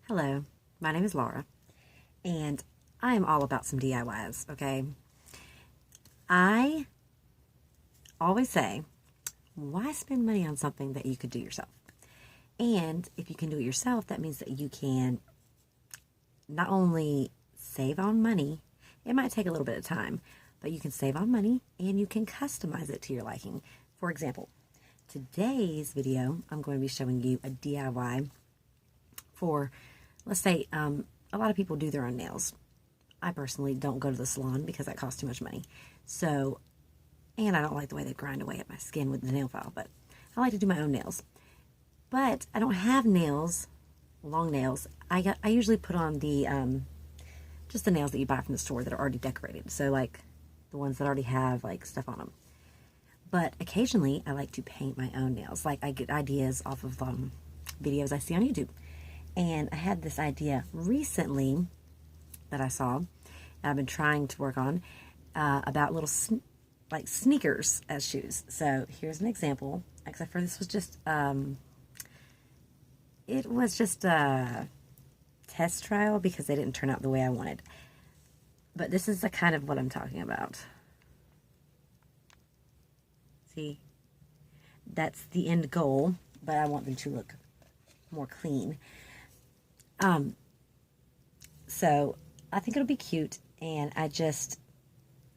Hello, my name is Laura, and I am all about some DIYs, okay? I always say, why spend money on something that you could do yourself? And if you can do it yourself, that means that you can not only save on money, it might take a little bit of time, but you can save on money and you can customize it to your liking. For example, today's video, I'm going to be showing you a DIY for, let's say, a lot of people do their own nails. I personally don't go to the salon because that costs too much money. So, and I don't like the way they grind away at my skin with the nail file, but I like to do my own nails. But I don't have nails, long nails. I usually put on the, just the nails that you buy from the store that are already decorated. So like the ones that already have like stuff on them. But occasionally I like to paint my own nails. Like I get ideas off of videos I see on YouTube. And I had this idea recently that I saw, and I've been trying to work on, about little like sneakers as shoes. So here's an example, except for this was just, it was just a test trial because they didn't turn out the way I wanted. But this is the kind of what I'm talking about. See, that's the end goal, but I want them to look more clean. So I think it'll be cute, and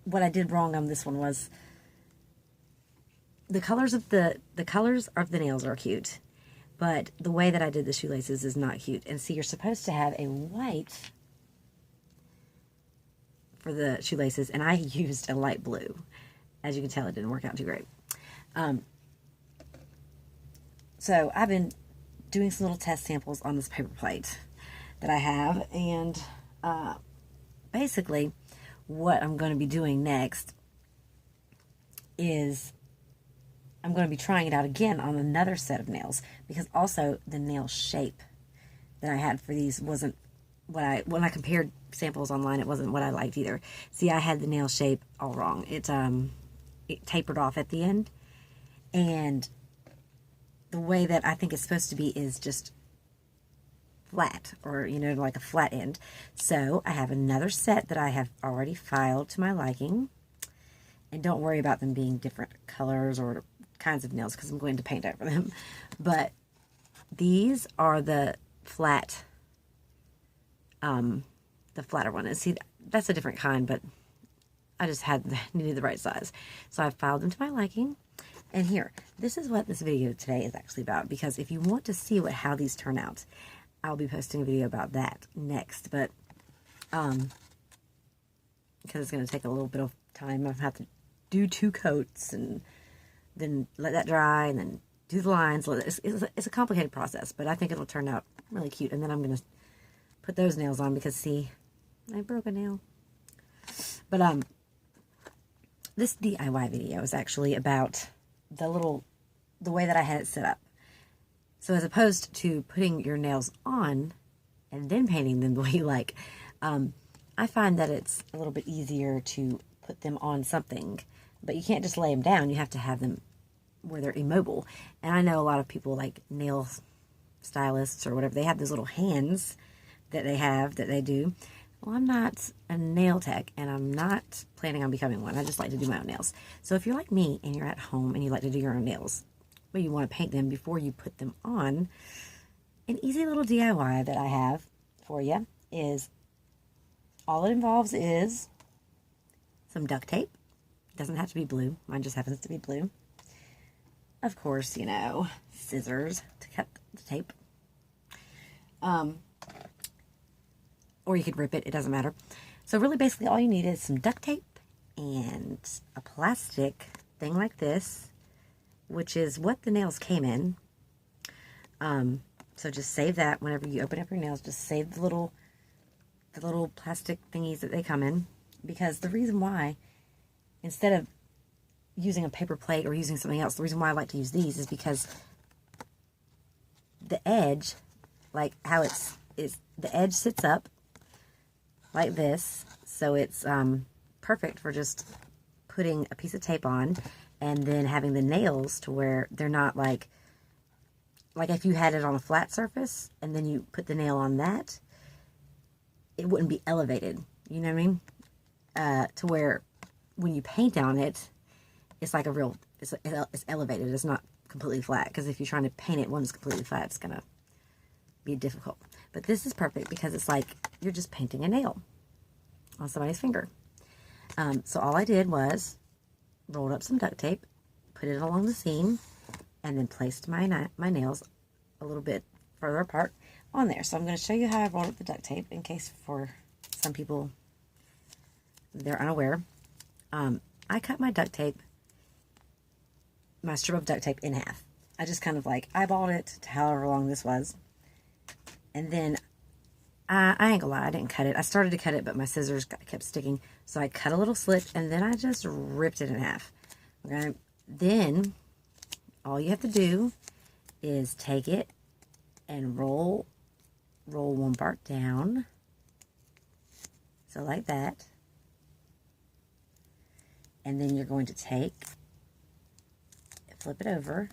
what I did wrong on this one was the colors of the nails are cute, but the way that I did the shoelaces is not cute. And see, you're supposed to have a white for the shoelaces, and I used a light blue. As you can tell, it didn't work out too great. So I've been doing some little test samples on this paper plate that I have, and basically what I'm going to be doing next is I'm going to be trying it out again on another set of nails, because also the nail shape that I had for these wasn't what when I compared samples online, it wasn't what I liked either. See, I had the nail shape all wrong. It tapered off at the end, and the way that I think it's supposed to be is just flat, or like a flat end. So I have another set that I have already filed to my liking, and don't worry about them being different colors or kinds of nails because I'm going to paint over them. But these are the flat, the flatter one. And see, that's a different kind, but I just needed the right size, so I filed them to my liking. And here, this is what this video today is actually about, because if you want to see how these turn out, I'll be posting a video about that next. But because it's going to take a little bit of time, I'll have to do 2 coats and then let that dry and then do the lines. It's a complicated process, but I think it'll turn out really cute. And then I'm going to put those nails on because, see, I broke a nail. But this DIY video is actually about the way that I had it set up. So as opposed to putting your nails on and then painting them the way you like, I find that it's a little bit easier to put them on something. But you can't just lay them down. You have to have them where they're immobile. And I know a lot of people, like nail stylists or whatever, they have those little hands that they do. Well, I'm not a nail tech, and I'm not planning on becoming one. I just like to do my own nails. So if you're like me and you're at home and you like to do your own nails, but you want to paint them before you put them on, an easy little DIY that I have for you is, all it involves is some duct tape. It doesn't have to be blue. Mine just happens to be blue. Of course, scissors to cut the tape. Or you could rip it. It doesn't matter. So really, basically, all you need is some duct tape and a plastic thing like this, which is what the nails came in. So just save that whenever you open up your nails. Just save the little plastic thingies that they come in, because the reason why, instead of using a paper plate or using something else, the reason why I like to use these is because the edge, like how the edge sits up like this, so it's perfect for just putting a piece of tape on and then having the nails to where they're not like like if you had it on a flat surface and then you put the nail on that, it wouldn't be elevated. You know what I mean? To where when you paint on it, it's like a real, it's elevated. It's not completely flat, because if you're trying to paint it when it's completely flat, it's going to be difficult. But this is perfect because it's like you're just painting a nail on somebody's finger. So all I did was rolled up some duct tape, put it along the seam, and then placed my nails a little bit further apart on there. So I'm going to show you how I rolled up the duct tape in case for some people they're unaware. I cut my duct tape, my strip of duct tape, in half. I just kind of like eyeballed it to however long this was. And then I ain't gonna lie, I didn't cut it. I started to cut it, but my scissors kept sticking. So I cut a little slit, and then I just ripped it in half. Okay. Then all you have to do is take it and roll one part down. So like that. And then you're going to flip it over,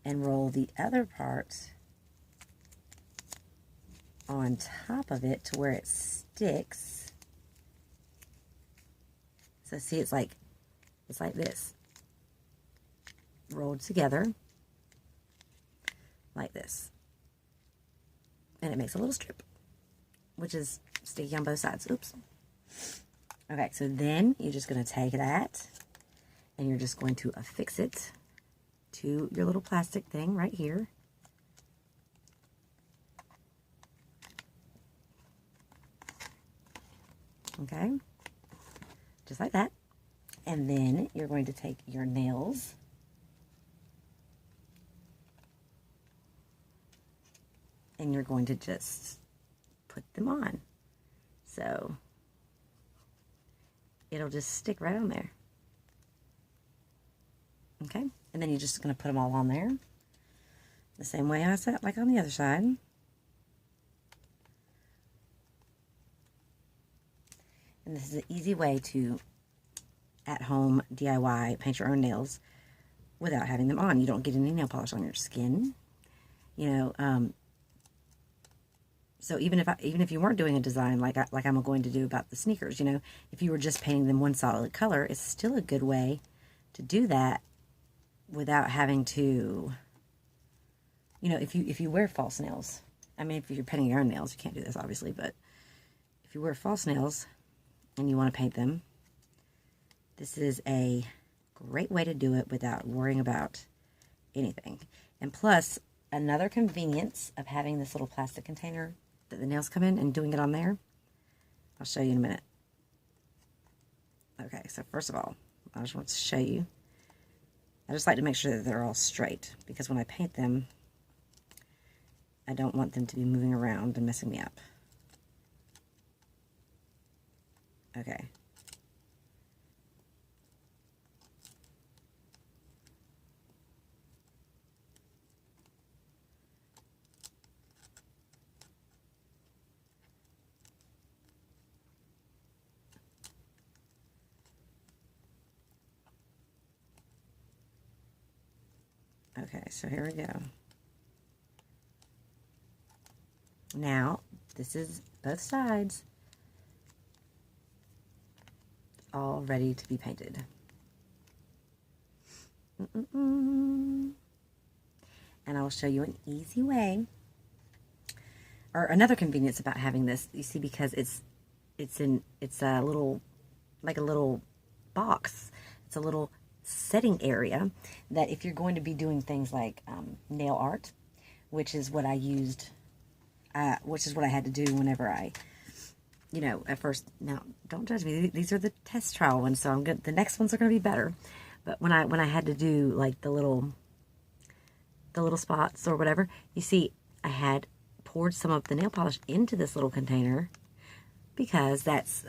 and roll the other part on top of it to where it sticks. So see, it's like this, rolled together like this, and it makes a little strip, which is sticky on both sides. Oops. Okay, so then you're just going to take that and you're just going to affix it to your little plastic thing right here. Okay, just like that. And then you're going to take your nails and you're going to just put them on. So it'll just stick right on there. Okay, and then you're just going to put them all on there the same way I said, like on the other side. And this is an easy way to, at home, DIY, paint your own nails without having them on. You don't get any nail polish on your skin. You know, so even if you weren't doing a design like I'm going to do about the sneakers, you know, if you were just painting them one solid color, it's still a good way to do that without having to, you know, if you wear false nails. I mean, if you're painting your own nails, you can't do this obviously, but if you wear false nails and you want to paint them, this is a great way to do it without worrying about anything. And plus, another convenience of having this little plastic container that the nails come in and doing it on there, I'll show you in a minute. Okay, so first of all, I just want to show you. I just like to make sure that they're all straight, because when I paint them, I don't want them to be moving around and messing me up. Okay. Okay, so here we go. Now, this is both sides all ready to be painted. And I will show you an easy way, or another convenience about having this. You see, because it's a little, like a little box. It's a little setting area that if you're going to be doing things like nail art, which is what I used, which is what I had to do whenever I, you know, at first. Now, don't judge me. These are the test trial ones, so I'm good. The next ones are going to be better. But when I had to do like the little spots or whatever, you see, I had poured some of the nail polish into this little container because that's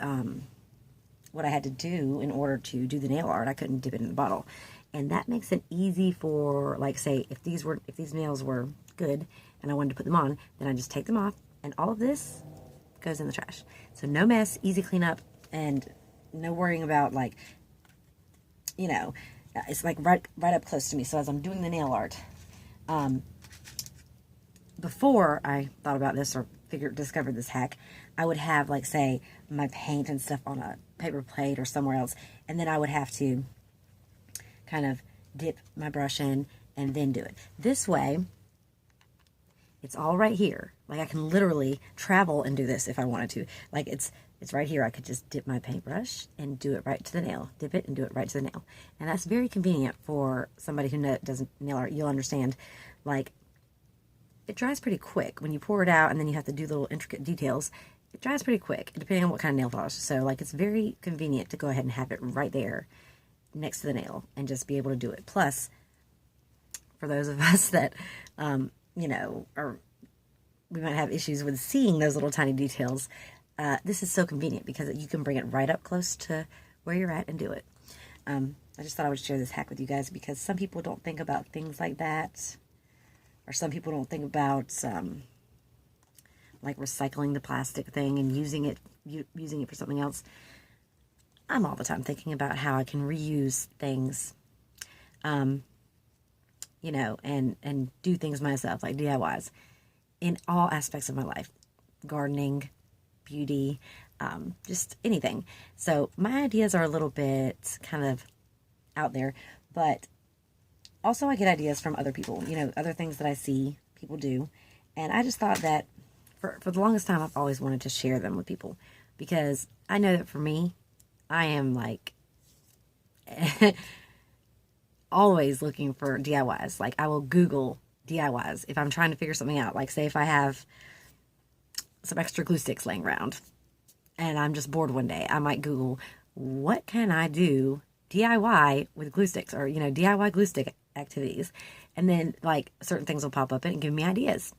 what I had to do in order to do the nail art. I couldn't dip it in the bottle, and that makes it easy for, like, say, if these nails were good and I wanted to put them on, then I just take them off, and all of this goes in the trash. So no mess, easy cleanup, and no worrying about, like, you know, it's like right up close to me. So as I'm doing the nail art, Before I thought about this or discovered this hack, I would have, like, say, my paint and stuff on a paper plate or somewhere else, and then I would have to kind of dip my brush in and then do it. This way, it's all right here. Like, I can literally travel and do this if I wanted to. Like, it's right here. I could just dip my paintbrush and do it right to the nail. Dip it and do it right to the nail. And that's very convenient for somebody who doesn't nail art. You'll understand, like, it dries pretty quick. When you pour it out and then you have to do little intricate details, it dries pretty quick, depending on what kind of nail polish. So, like, it's very convenient to go ahead and have it right there next to the nail and just be able to do it. Plus, for those of us that, you know, we might have issues with seeing those little tiny details, this is so convenient because you can bring it right up close to where you're at and do it. I just thought I would share this hack with you guys because some people don't think about things like that. Or some people don't think about, like, recycling the plastic thing and using it for something else. I'm all the time thinking about how I can reuse things, you know, and do things myself, like DIYs, in all aspects of my life. Gardening, beauty, just anything. So my ideas are a little bit kind of out there, but also I get ideas from other people, you know, other things that I see people do. And I just thought that for the longest time, I've always wanted to share them with people because I know that for me, I am, like, always looking for DIYs. Like, I will Google DIYs if I'm trying to figure something out. Like, say if I have some extra glue sticks laying around and I'm just bored one day, I might Google, what can I do DIY with glue sticks, or, you know, DIY glue stick activities. And then, like, certain things will pop up and give me ideas.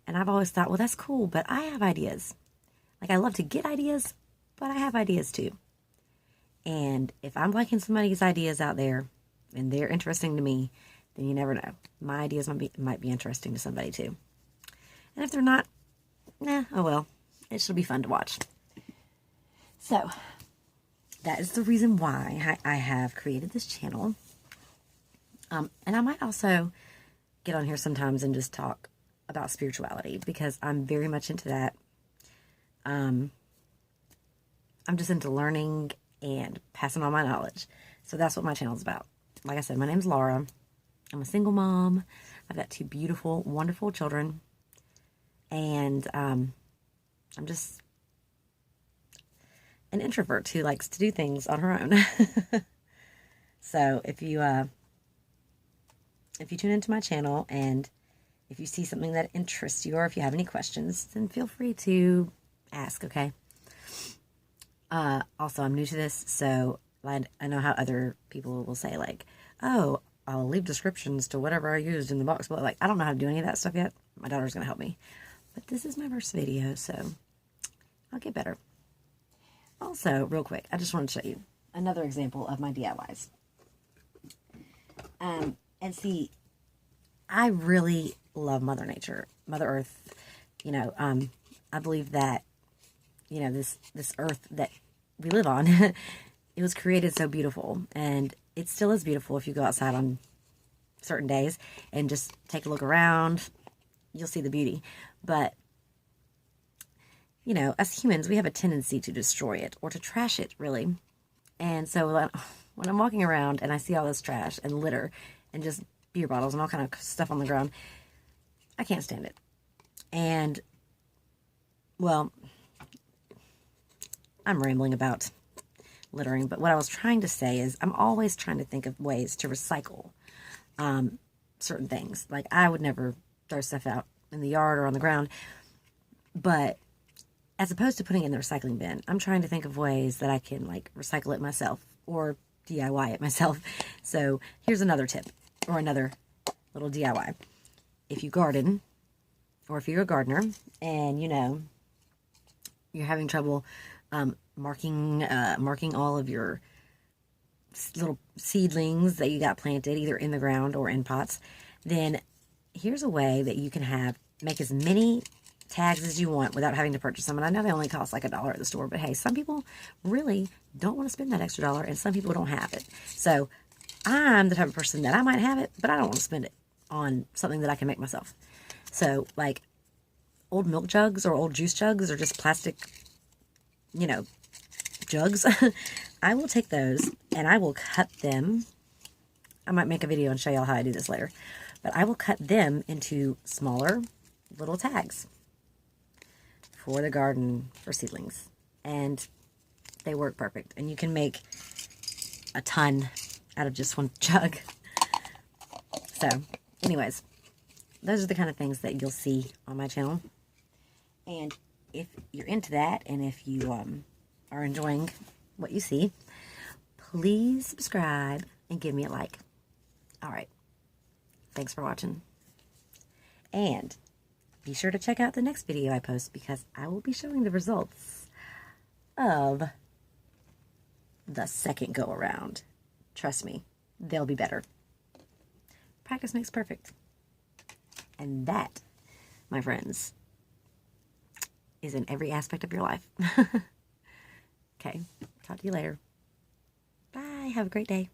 And I've always thought, well, that's cool, but I have ideas. Like, I love to get ideas, but I have ideas too. And if I'm liking somebody's ideas out there and they're interesting to me, then you never know. My ideas might be interesting to somebody too. And if they're not, oh well, it should be fun to watch. So, that is the reason why I have created this channel. And I might also get on here sometimes and just talk about spirituality because I'm very much into that. I'm just into learning and passing on my knowledge. So that's what my channel is about. Like I said, my name's Laura. I'm a single mom. I've got 2 beautiful, wonderful children. And I'm just an introvert who likes to do things on her own. So if you tune into my channel and if you see something that interests you or if you have any questions, then feel free to ask, okay? Also, I'm new to this, so I know how other people will say, like, oh, I'll leave descriptions to whatever I used in the box. But, like, I don't know how to do any of that stuff yet. My daughter's going to help me. But this is my first video, so I'll get better. Also, real quick, I just want to show you another example of my DIYs. And see, I really love Mother Nature, Mother Earth. You know, I believe that, you know, this earth that we live on, it was created so beautiful, and it still is beautiful if you go outside on certain days and just take a look around. You'll see the beauty. But, you know, as humans, we have a tendency to destroy it or to trash it, really. And so when I'm walking around and I see all this trash and litter and just beer bottles and all kind of stuff on the ground, I can't stand it. And, well, I'm rambling about littering, but what I was trying to say is I'm always trying to think of ways to recycle certain things. Like, I would never throw stuff out in the yard or on the ground, but as opposed to putting it in the recycling bin, I'm trying to think of ways that I can, like, recycle it myself or DIY it myself. So here's another tip or another little DIY. If you garden, or if you're a gardener and, you know, you're having trouble marking all of your little seedlings that you got planted either in the ground or in pots, then here's a way that you can make as many tags as you want without having to purchase them. And I know they only cost like $1 at the store, but hey, some people really don't want to spend that extra $1, and some people don't have it. So I'm the type of person that I might have it, but I don't want to spend it. on something that I can make myself. So, like, old milk jugs or old juice jugs or just plastic, you know, jugs. I will take those and I will cut them. I might make a video and show y'all how I do this later. But I will cut them into smaller little tags for the garden for seedlings. And they work perfect. And you can make a ton out of just one jug. So, anyways, those are the kind of things that you'll see on my channel. And if you're into that, and if you are enjoying what you see, please subscribe and give me a like. All right. Thanks for watching. And be sure to check out the next video I post, because I will be showing the results of the second go around. Trust me, they'll be better. Practice makes perfect. And that, my friends, is in every aspect of your life. Okay, talk to you later. Bye. Have a great day.